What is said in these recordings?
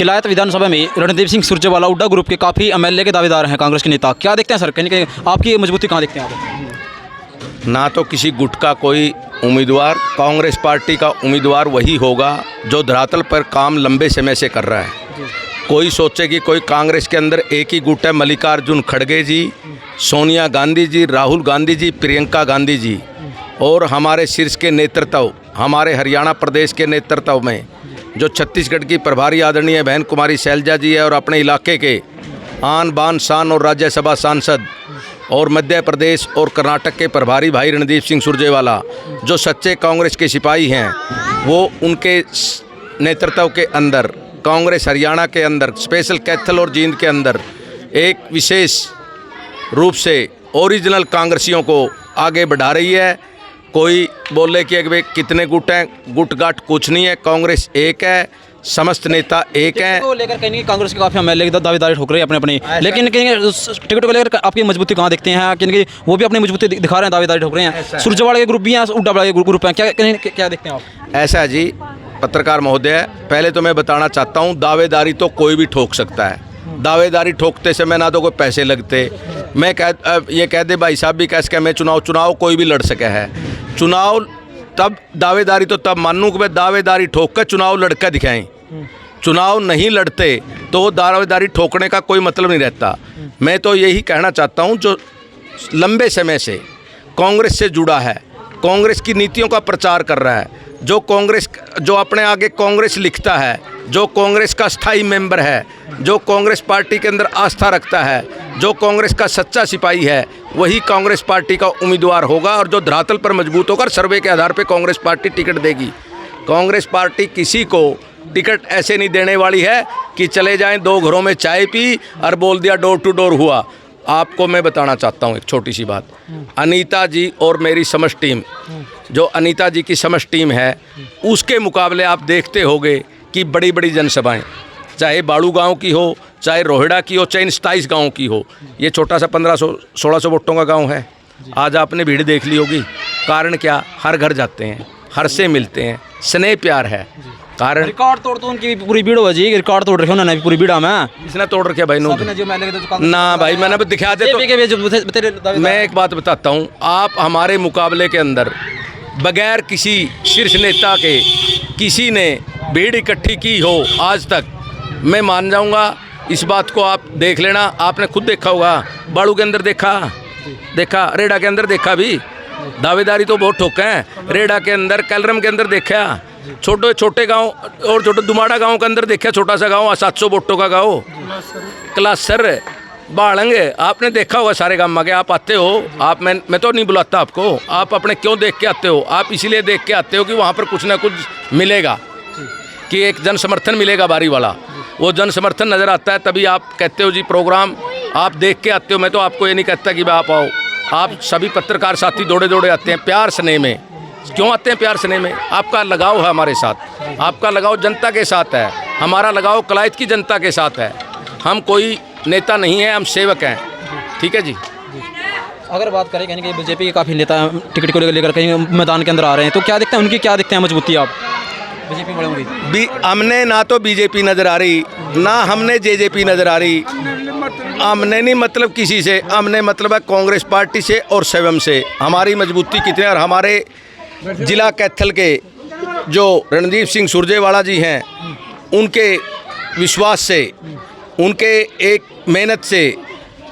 किलायत विधानसभा में रणदीप सिंह सुरजेवाला हुड्डा ग्रुप के काफ़ी एमएलए के दावेदार हैं कांग्रेस के नेता। क्या देखते हैं सर, कहीं आपकी मजबूती कहाँ देखते हैं आप? ना तो किसी गुट का कोई उम्मीदवार, कांग्रेस पार्टी का उम्मीदवार वही होगा जो धरातल पर काम लंबे समय से कर रहा है। कोई सोचे कि कोई कांग्रेस के अंदर एक ही गुट है, मल्लिकार्जुन खड़गे जी, सोनिया गांधी जी, राहुल गांधी जी, प्रियंका गांधी जी और हमारे शीर्ष के नेतृत्व, हमारे हरियाणा प्रदेश के नेतृत्व में जो छत्तीसगढ़ की प्रभारी आदरणीय बहन कुमारी शैलजा जी है और अपने इलाके के आन बान शान और राज्यसभा सांसद और मध्य प्रदेश और कर्नाटक के प्रभारी भाई रणदीप सिंह सुरजेवाला जो सच्चे कांग्रेस के सिपाही हैं, वो उनके नेतृत्व के अंदर कांग्रेस हरियाणा के अंदर स्पेशल कैथल और जींद के अंदर एक विशेष रूप से ओरिजिनल कांग्रेसियों को आगे बढ़ा रही है। कोई बोले कि वे कितने गुट हैं, गुट गाट कुछ नहीं है, कांग्रेस एक है, समस्त नेता एक हैं। को लेकर कहीं कांग्रेस के काफ़ी एमएलए की दावेदारी ठोक रहे हैं अपने, लेकिन कहीं टिकट को लेकर आपकी मजबूती कहाँ देखते हैं? कहीं वो भी अपनी मजबूती दिखा रहे हैं, दावेदारी ठोक रहे हैं। सुरजेवाला के ग्रुप भी हैं, हुड्डा वाले के ग्रुप हैं, क्या देखते हैं आप? ऐसा जी पत्रकार महोदय, पहले तो मैं बताना चाहता हूँ, दावेदारी तो कोई भी ठोक सकता है। दावेदारी ठोकते समय ना तो कोई पैसे लगते, मैं ये कह दे भाई साहब भी कह सके मैं चुनाव कोई भी लड़ सके है। चुनाव तब दावेदारी तो तब मानूँ कि मैं दावेदारी ठोक कर चुनाव लड़कर दिखाएं। चुनाव नहीं लड़ते तो दावेदारी ठोकने का कोई मतलब नहीं रहता। मैं तो यही कहना चाहता हूँ, जो लंबे समय से कांग्रेस से जुड़ा है, कांग्रेस की नीतियों का प्रचार कर रहा है, जो अपने आगे कांग्रेस लिखता है, जो कांग्रेस का स्थायी मेंबर है, जो कांग्रेस पार्टी के अंदर आस्था रखता है, जो कांग्रेस का सच्चा सिपाही है, वही कांग्रेस पार्टी का उम्मीदवार होगा और जो धरातल पर मजबूत होकर सर्वे के आधार पर कांग्रेस पार्टी टिकट देगी। कांग्रेस पार्टी किसी को टिकट ऐसे नहीं देने वाली है कि चले जाएं, 2 घरों में चाय पी और बोल दिया डोर टू डोर हुआ। आपको मैं बताना चाहता हूं एक छोटी सी बात। अनीता जी और मेरी समझ टीम, जो अनीता जी की समझ टीम है, उसके मुकाबले आप देखते होंगे कि बड़ी बड़ी जनसभाएं, चाहे बाड़ू गांव की हो, चाहे रोहिड़ा की हो, चाहे 27 गाँव की हो, ये छोटा सा 1500-1600 वोटों का गाँव है। आज आपने भीड़ देख ली होगी। कारण क्या? हर घर जाते हैं, हर से मिलते हैं, स्नेह प्यार है। कारण रिकॉर्ड तोड़ तो उनकी पूरी भीड़ हो जी, रिकॉर्ड तोड़ रखे उन्होंने पूरी भीड़ में। इसने तोड़ रखे भाई ना भाई, मैंने दिखा दे तो मैं एक बात बताता हूँ, आप हमारे मुकाबले के अंदर बगैर किसी शीर्ष नेता के किसी ने भीड़ इकट्ठी की हो आज तक, मैं मान जाऊँगा। इस बात को आप देख लेना, आपने खुद देखा होगा, बाड़ू के अंदर देखा, रेडा के अंदर देखा भी। दावेदारी तो बहुत ठोके हैं। रेडा के अंदर, कैलरम के अंदर देखा, छोटे गांव और छोटे दुमाड़ा गांव के अंदर देखा, छोटा सा गांव 700 वोटों का गांव, क्लासर बाड़ंग, आपने देखा होगा। सारे गांव में आप आते हो, आप मैं तो नहीं बुलाता आपको, आप अपने क्यों देख के आते हो? आप इसीलिए देख के आते हो कि वहाँ पर कुछ ना कुछ मिलेगा, कि एक जन समर्थन मिलेगा भारी वाला। वो जन समर्थन नज़र आता है तभी आप कहते हो जी प्रोग्राम आप देख के आते हो। मैं तो आपको ये नहीं कहता कि आप आओ, आप सभी पत्रकार साथी दौड़े आते हैं प्यार स्नेह में। क्यों आते हैं प्यार स्नेह में? आपका लगाव है हमारे साथ, आपका लगाव जनता के साथ है, हमारा लगाव किलायत की जनता के साथ है। हम कोई नेता नहीं है, हम सेवक हैं। ठीक है जी। अगर बात करें कहीं बीजेपी के काफ़ी नेता टिकट को लेकर कहीं मैदान के अंदर आ रहे हैं, तो क्या देखते हैं उनकी, क्या देखते हैं मजबूती आप बीजेपी वालों की? हमने ना तो बीजेपी नज़र आ रही, ना हमने जेजेपी नज़र आ रही। हमने नहीं मतलब किसी से, हमने मतलब है कांग्रेस पार्टी से और स्वयं से। हमारी मजबूती कितनी है, और हमारे जिला कैथल के जो रणदीप सिंह सुरजेवाला जी हैं, उनके विश्वास से, उनके एक मेहनत से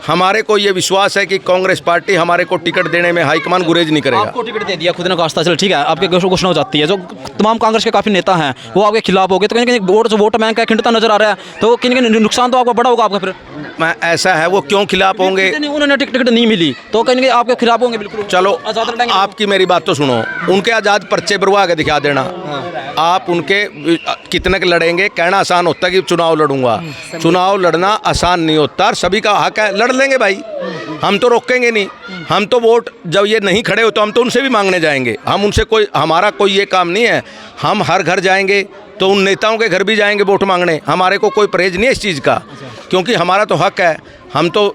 हमारे को ये विश्वास है कि कांग्रेस पार्टी हमारे को टिकट देने में हाईकमान गुरेज नहीं करेगा। आपको टिकट दे दिया खुद ने कास्ता, चल ठीक है, आपके घोषणा हो जाती है। जो तमाम कांग्रेस के काफ़ी नेता हैं वो आपके खिलाफ हो गए, तो कहीं वोट बैंक का खिंडता नजर आ रहा है, तो कहीं नुकसान तो आपका बड़ा होगा आपका। फिर ऐसा है, वो क्यों खिलाफ होंगे? उन्होंने टिकट नहीं मिली तो कहीं आपके खिलाफ होंगे। बिल्कुल। चलो आपकी मेरी बात तो सुनो, उनके आज़ाद पर्चे भरवा के दिखा देना। आप उनके कितने लड़ेंगे? कहना आसान होता है कि चुनाव लड़ूंगा, चुनाव लड़ना आसान नहीं होता। सभी का हक है, लड़ लेंगे भाई, हम तो रोकेंगे नहीं। हम तो वोट जब ये नहीं खड़े हो तो हम तो उनसे भी मांगने जाएंगे। हम उनसे हमारा कोई ये काम नहीं है। हम हर घर जाएंगे तो उन नेताओं के घर भी जाएंगे वोट मांगने। हमारे को कोई परहेज नहीं है इस चीज़ का, क्योंकि हमारा तो हक है। हम तो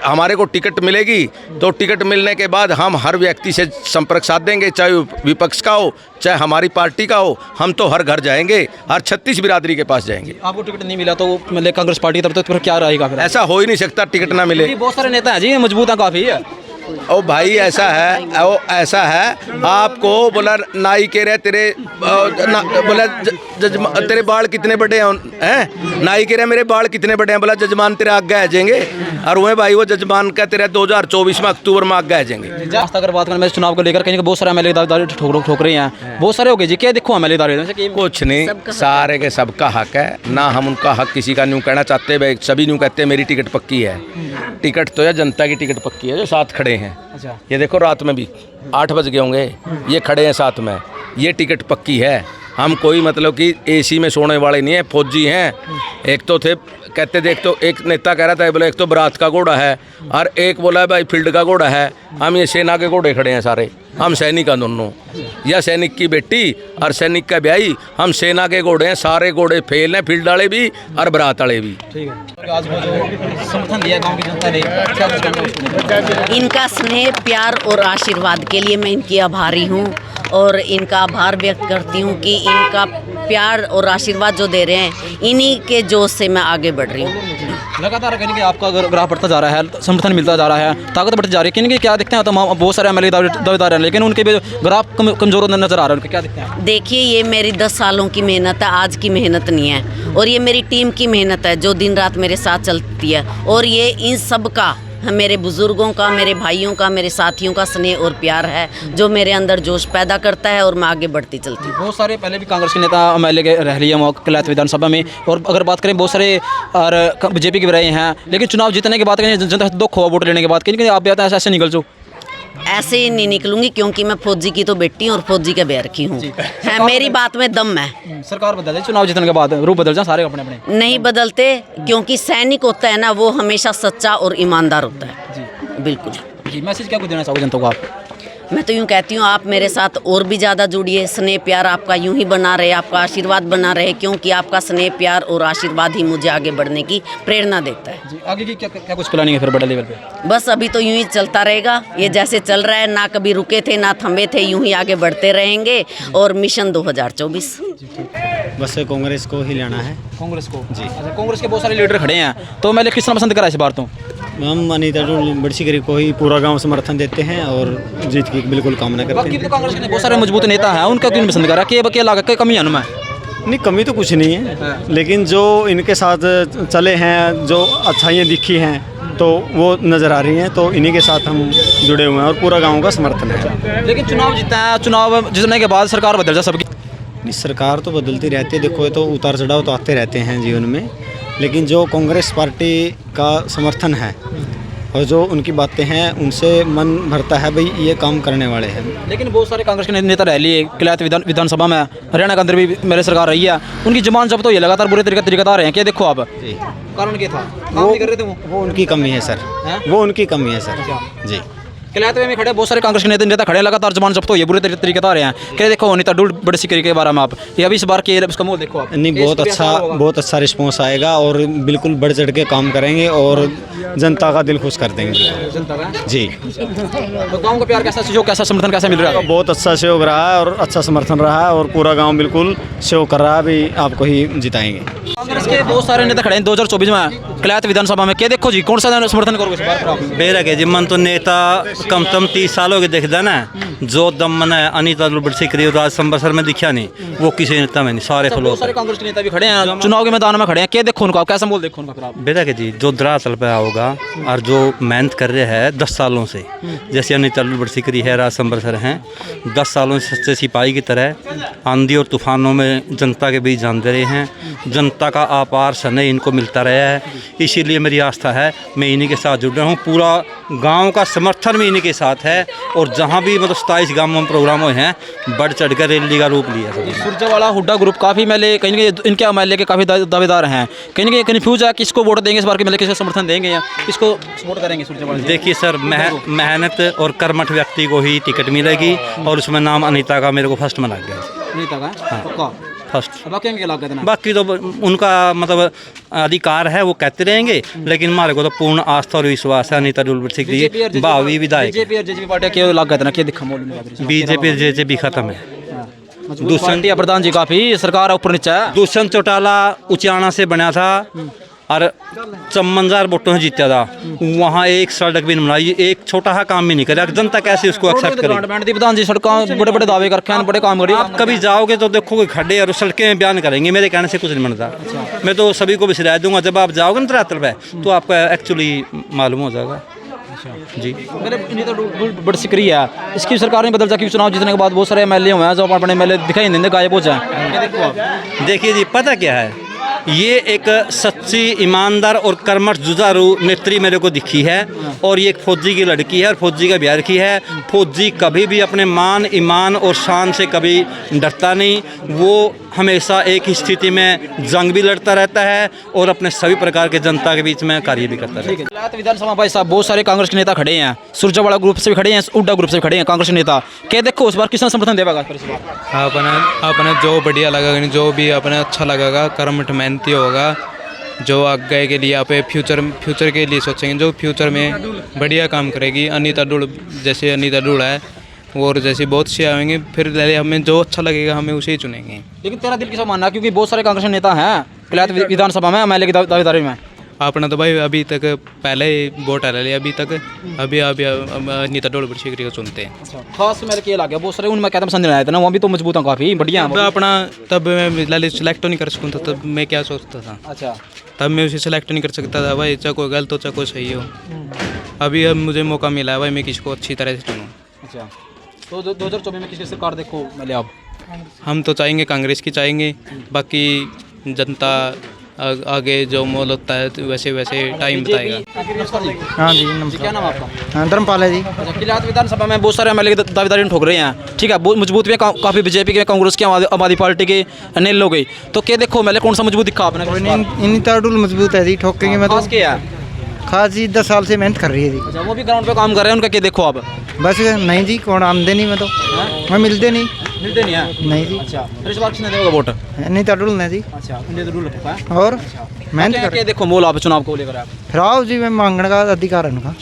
हमारे को टिकट मिलेगी तो टिकट मिलने के बाद हम हर व्यक्ति से संपर्क साध देंगे, चाहे विपक्ष का हो चाहे हमारी पार्टी का हो, हम तो हर घर जाएंगे, हर 36 बिरादरी के पास जाएंगे। आपको टिकट नहीं मिला तो मतलब कांग्रेस पार्टी की तरफ तो फिर क्या रहेगा फिर? ऐसा हो ही नहीं सकता टिकट ना मिले। बहुत सारे नेता हैं जी, मजबूत हैं काफ़ी है। ओ भाई ऐसा है, ओ ऐसा है, आपको बोला नाई कह रहे तेरे बोला तेरे बाल कितने बड़े हैं, नाई कह रहे मेरे बाल कितने बड़े हैं, बोला जजमान तेरे आगे आ जाएंगे, और वह भाई वो जजमान का तेरे 2024 में अक्टूबर में आगे आ जाएंगे। अगर बात करें मैं चुनाव को लेकर कहीं बहुत सारे एमएलए दावेदारी ठोक रहे हैं, बहुत सारे हो गए जी, क्या देखो एमएलए दावेदारी कुछ नहीं, सारे के सबका हक है ना, हम उनका हक किसी का न्यू कहना चाहते भाई, सभी न्यू कहते हैं मेरी टिकट पक्की है। टिकट तो है जनता की टिकट पक्की है जो साथ खड़े हैं। अच्छा। ये देखो रात में भी 8 बज गए होंगे, ये खड़े हैं साथ में, ये टिकट पक्की है। हम कोई मतलब कि एसी में सोने वाले नहीं है, फौजी हैं। एक तो थे कहते थे, एक तो एक नेता कह रहा था बोला एक तो बारात का घोड़ा है और एक बोला भाई फील्ड का घोड़ा है। हम ये सेना के घोड़े खड़े हैं सारे, हम सैनिक हैं दोनों, या सैनिक की बेटी और सैनिक का ब्याही, हम सेना के घोड़े हैं, सारे घोड़े फेल हैं, फील्ड वाले भी और बारात वाले भी। ठीक है। आज वो जो समर्थन दिया गांव की जनता ने, क्या कुछ कहना है? इनका स्नेह प्यार और आशीर्वाद के लिए मैं इनकी आभारी हूँ और इनका आभार व्यक्त करती हूँ कि इनका प्यार और आशीर्वाद जो दे रहे हैं, इन्हीं के जोश से मैं आगे बढ़ रही हूँ। लगातार कहीं कि आपका ग्राफ बढ़ता जा रहा है, समर्थन मिलता जा रहा है, ताकत बढ़ती जा रही है, कहीं क्या दिखते हैं? तो बहुत सारे एमएलए दावेदार हैं लेकिन उनके भी ग्राफ कमजोर नजर आ रहा है, उनके क्या दिखते हैं? देखिए, ये मेरी 10 सालों की मेहनत है, आज की मेहनत नहीं है, और ये मेरी टीम की मेहनत है जो दिन रात मेरे साथ चलती है, और ये इन सब का, मेरे बुज़ुर्गों का, मेरे भाइयों का, मेरे साथियों का स्नेह और प्यार है जो मेरे अंदर जोश पैदा करता है और मैं आगे बढ़ती चलती हूँ। बहुत सारे पहले भी कांग्रेस के नेता एमएलए के रह लिए हैं कलैत विधानसभा में, और अगर बात करें बहुत सारे और बीजेपी के भी रहे हैं, लेकिन चुनाव जीतने के बाद कहीं जनता से दुख हुआ वोट लेने के बाद, कहीं आप भी आता है ऐसे निकल जाओ? ऐसे ही नहीं निकलूंगी क्योंकि मैं फौजी की तो बेटी हूँ और फौजी के बेर की हूँ। मेरी बात में दम है। सरकार बदल जाए, चुनाव जीतने के बाद रूप बदल जाए सारे अपने अपने? नहीं बदलते, क्योंकि सैनिक होता है ना, वो हमेशा सच्चा और ईमानदार होता है। जी बिल्कुल। जी, मैसेज क्या कुछ देना चाहोगे जनता को आप? मैं तो यूँ कहती हूँ आप मेरे साथ और भी ज़्यादा जुड़िए, स्नेह प्यार आपका यूँ ही बना रहे, आपका आशीर्वाद बना रहे, क्योंकि आपका स्नेह प्यार और आशीर्वाद ही मुझे आगे बढ़ने की प्रेरणा देता है। जी, आगे की क्या कुछ प्लानिंग है फिर बड़े लेवल पे? बस अभी तो यूँ ही चलता रहेगा, ये जैसे चल रहा है, ना कभी रुके थे ना थमे थे, यूँ ही आगे बढ़ते रहेंगे, और मिशन 2024 बस कांग्रेस को ही लेना है। कांग्रेस को? जी। अच्छा, कांग्रेस के बहुत सारे लीडर खड़े हैं, तो मैं किस तरह पसंद करा इस बार? तो हम अनीता बड़सीकरी को ही पूरा गांव समर्थन देते हैं और जीत की बिल्कुल कामना करते बाकी हैं। तो कांग्रेस के बहुत सारे मजबूत नेता हैं, उनका क्यों नहीं पसंद करा? क्या लगा क्या कमी है उनमें? नहीं, कमी तो कुछ नहीं है, लेकिन जो इनके साथ चले हैं, जो अच्छाइयाँ दिखी हैं तो वो नज़र आ रही हैं, तो इन्हीं के साथ हम जुड़े हुए हैं और पूरा गाँव का समर्थन है। लेकिन चुनाव जीता है, चुनाव जीतने के बाद सरकार बदल जाए सबकी? नहीं, सरकार तो बदलती रहती है, देखो ये तो उतार चढ़ाव तो आते रहते हैं जीवन में, लेकिन जो कांग्रेस पार्टी का समर्थन है और जो उनकी बातें हैं उनसे मन भरता है, भाई ये काम करने वाले हैं। लेकिन बहुत सारे कांग्रेस के नेता रह लिए कलैत विधानसभा में, हरियाणा के अंदर भी मेरे सरकार रही है, उनकी जबान जब्त तो ये लगातार बुरे तरीके आ रहे हैं, क्या देखो आप? जी, कारण क्या था? काम नहीं कर रहे थे वो उनकी कमी है सर, वो उनकी कमी है सर। जी, कलैत में खड़े बहुत सारे कांग्रेस के नेता खड़े, लगातार जबान जब्त हो ये बुरे तरीके आ रहे हैं, क्या देखो? अनीता बड़सीकरी के बारे में आप ये अभी इस बार के उसका मोल देखो आप? नहीं, बहुत अच्छा रिस्पॉन्स आएगा और बिल्कुल बढ़ चढ़ के काम करेंगे और जनता का दिल खुश कर देंगे। जनता का? जी। तो गाँव का प्यार कैसा, सहयोग कैसा, समर्थन कैसा मिल रहा है? बहुत अच्छा सहयोग रहा है और अच्छा समर्थन रहा है और पूरा गांव बिल्कुल सहयोग कर रहा है, अभी आपको ही जिताएंगे। कांग्रेस के बहुत सारे नेता खड़े हैं 2024 में कलैत विधानसभा में, क्या देखो जी कौन सा समर्थन करोगे इस बार पर आप? बेरा के जी मन तो नेता कम से कम 30 सालों के देखदा ना, जो दम मन है अनीता बड़सीकरी और राज संबसर में दिखा नहीं, वो किसी नेता में नहीं, सारे बहुत खलो सारे कांग्रेस के नेता भी खड़े हैं चुनाव के मैदान में खड़े हैं, क्या देखो उनको आप? कैसा बोल देखो उनका फिर आप? बेटा के जी जो दरअसल पे होगा और जो मेहनत कर रहे हैं 10 सालों से, जैसे अनीता बड़सीकरी है, राज संबसर हैं, 10 सालों से सच्चे सिपाही की तरह आंधी और तूफानों में जनता के बीच जान दे रहे हैं, जनता का अपार स्नेह इनको मिलता रहा है, इसीलिए मेरी आस्था है मैं इन्हीं के साथ जुड़ रहा हूँ, पूरा गांव का समर्थन भी इन्हीं के साथ है, और जहाँ भी मतलब 27 गाँव में प्रोग्राम हुए हैं बढ़ चढ़ कर रैली का रूप लिया। सुरजेवाला हुड्डा ग्रुप काफ़ी एमएलए, कहीं ना कहीं इनके एमएलए के काफ़ी दावेदार हैं, कहीं ना कहीं कन्फ्यूज है किसको वोट देंगे इस बार के एमएलए, किसको समर्थन देंगे या किसको सपोर्ट करेंगे सुरजेवाला? देखिए सर, मेहनत और कर्मठ व्यक्ति को ही टिकट मिलेगी और उसमें नाम अनीता का मेरे को फर्स्ट में लग गया। अनीता का? हाँ। पक्का? फर्स्ट। बाकी क्या लागत है ना? बाकी तो उनका मतलब अधिकार है, वो कहते रहेंगे, लेकिन हमारे को तो पूर्ण आस्था और विश्वास है अनीता डुलबर्ट सिंह जी भावी विधायक। बीजेपी और जेजेपी पार्टी क्या लागत है ना? क्या दिखा मोल में? बीजेपी जेजेपी खत्म है। दूसरी प्रधान जी काफी सरकार ऊपर नीचे है। दुष्यंत चौटाला उचाना से बना था और चमनजार वोटों से जीता था। वहाँ एक सड़क भी नहीं बनाई, एक छोटा सा काम भी नहीं करे। जनता कैसे उसको एक्सेप्ट करेगी? प्रधान जी सड़कों बड़े बड़े दावे करके बड़े काम करिए। आप कभी जाओगे तो देखोगे खड्डे और सड़कें बयान करेंगे, मेरे कहने से कुछ नहीं बनता। मैं तो सभी को भी हिदायत दूंगा, जब आप जाओगे ना धरातल पे तो आपको एक्चुअली मालूम हो जाएगा। जी मेरे तो बड़ी सिकरी है इसकी सरकार ने बदल जाके चुनाव जीतने के बाद बहुत सारे एमएलए हुए हैं जो अपने एमएलए दिखाई नहीं देते, गायब हो जाए। देखिए जी, पता क्या है, ये एक सच्ची ईमानदार और कर्मठ जुझारू नेत्री मेरे को दिखी है। और ये एक फौजी की लड़की है और फौजी का बिहार की है। फौजी कभी भी अपने मान ईमान और शान से कभी डरता नहीं। वो हमेशा एक ही स्थिति में जंग भी लड़ता रहता है और अपने सभी प्रकार के जनता के बीच में कार्य भी करता रहता है। विधानसभा भाई साहब बहुत सारे कांग्रेस के नेता खड़े हैं, सुरजावाला ग्रुप से भी खड़े हैं, उड्डा ग्रुप से भी खड़े हैं कांग्रेस के नेता। क्या देखो इस बार किसान समर्थन देगा? अपने जो बढ़िया लगेगा, जो भी अपने अच्छा लगेगा, कर्मठ मेहनती होगा, जो आगे के लिए आप फ्यूचर के लिए सोचेंगे, जो फ्यूचर में बढ़िया काम करेगी। अनीता डुल जैसे अनीता डुल है और जैसे बहुत से आएंगे, फिर हमें जो अच्छा लगेगा हमें उसे ही चुनेंगे। लेकिन तेरा दिल किसा मानना, क्योंकि बहुत सारे कांग्रेस नेता हैं कलैत विधानसभा में एमएलए की दावेदारी में। अपना तो भाई अभी तक पहले वोट हरा लिया, अभी अनीता डुलबर्ट सिंह को चुनते हैं। खास मेरे क्या लगा बहुत सारे उनमें कहते पसंद नहीं आए थे ना, वो भी तो मजबूत हैं काफ़ी बढ़िया हैं। अपना तब मैं लाली सिलेक्ट नहीं कर सकता, तब मैं क्या सोचता था। अच्छा, तब मैं उसे सिलेक्ट नहीं कर सकता था भाई, चाहे कोई गलत हो चाहे कोई सही हो। अभी अब मुझे मौका मिला है भाई, मैं किसको अच्छी तरह से चुनूँ। अच्छा, तो 2024 में किसकी सरकार देखो मिले आप? हम तो चाहेंगे कांग्रेस की चाहेंगे, बाकी जनता आगे जो मोल होता है तो वैसे टाइम बताएगा। हाँ जी, जी क्या नाम है आपका? धर्मपाल है जी। अच्छा, किलात विधानसभा में बहुत सारे एमएलए की दावेदारी ठोक रहे हैं, ठीक है, बहुत मजबूत भी काफ़ी बीजेपी के, कांग्रेस के, आम आदमी पार्टी के नेल हो गई। तो क्या देखो मैंने कौन सा मजबूत दिखा आपने? अनीता डुल मजबूत है जी, ठोकेंगे मैं तो। खास क्या है? खास जी 10 साल से मेहनत कर रही है जी। अच्छा, वो भी ग्राउंड पे काम कर रहे हैं, उनका क्या देखो आप? बस नहीं जी, कौन आमदनी में तो मैं मिलते नहीं नहीं है। नहीं जी। अच्छा, फिर इस बार किसने देगा वोट? अनीता डुल ने जी। अच्छा, अनीता डुल है और मेहनत क्या देखो मोल आप चुनाव को लेकर आप? फिर आओ जी, मैं मांगने का अधिकार है उनका।